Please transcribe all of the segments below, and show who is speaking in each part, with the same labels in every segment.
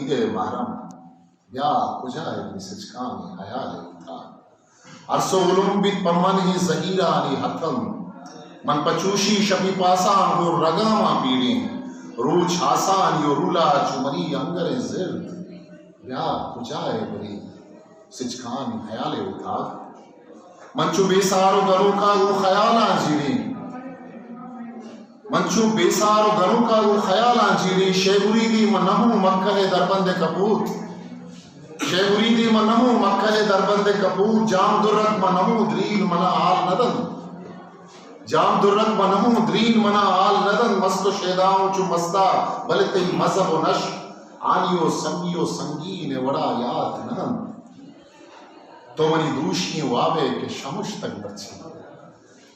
Speaker 1: dide mahram ya kujay misachkani hayale uta arso ulum bit pamani zahira ali hatam man pachushi shabi pasan go ragama piri ruch hasan yo rula chumani angare zild ya kujay bari sichkani hayale uta manchu besaru garu ka wo khayala jiri मंचू बेसारो घरों का वो ख्याल आजीरी शेगुरी दी मनमू मक्का है दरबंदे कपूर शेगुरी दी मनमू मक्का है दरबंदे कपूर जाम दुर्रत मनमू green मना आल northern जाम दुर्रत मनमू green मना आल northern मस्तो शेदाओं चु मस्ता भले तई मजहब व नश आनियो संगी ने वड़ा याद नदन तो मनी दूषी वावे के शमुश तक बची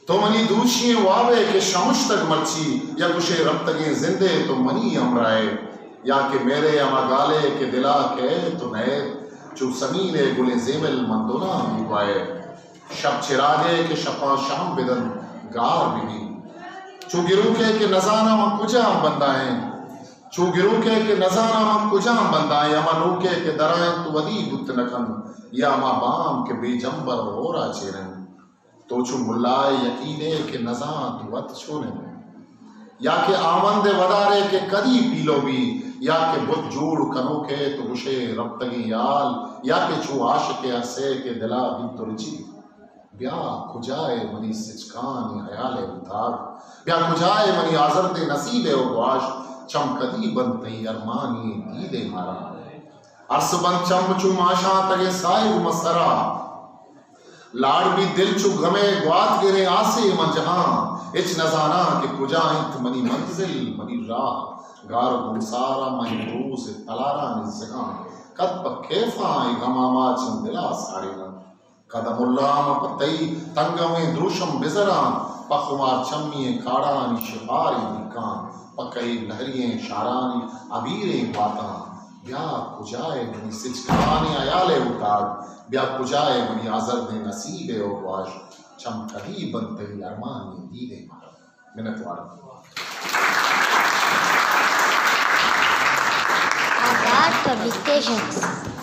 Speaker 1: तो मनी दूषी वावे के शमुश तक मर्ची या कुशे रब तगे जिंदे तो मनी अमराए या के मेरे अमा गाले के दिला के तो नए चु समीने गुले जेमल मंदोना मुबाए शब चिरागे के शपा शाम बिदन गार बिनी चु गिरू के नजाना म कुजा बंदाए चु गिरू के नजाना म कुजा बंदाए अमा नूके के दराए तु वदी गुत नकन या अमा बाम के बेजंबर होरा चेरन तो चु मुल्लाए यकीने के नजा तु वत छोने या के आमंदे वदारे के कदी पीलो भी या के बुत जोड़ कनो के तो गुशे रब्तगी याल या के चु आशिक असे के दिला भी तुरजी ब्या खुजाए मनी सिचकानी हयाले उतार ब्या खुजाए मनी आजरते नसीबे ओ वाश चम कदी बनते अरमानी दीदे मारा अर्स बन चम चु माशा तगे साहिब मसरा लाड़ भी दिल चु गमे ग्वात गिरे आसे मन जहां इच नजाना के कुजा इंत मनी मंजिल मनी राह गार गुसारा मनी रोज तलारा निजगा कद पखेफा गमामा चन दिला साड़ेगा कदमुल्लाम पतई तंगमे द्रुशम बिजरा पखुमार चम्मी खाड़ानी शिफारी निकान पकई लहरिये शारानी अबीरे बाता ब्या कुजाए मनी सिचकानी आयाले उतार ब्या कुजाए मनी आजर दे नसीबे ओ वाश चम कदी बनते अरमानी दीदे मारा मिनत वाला
Speaker 2: Our Public Stations.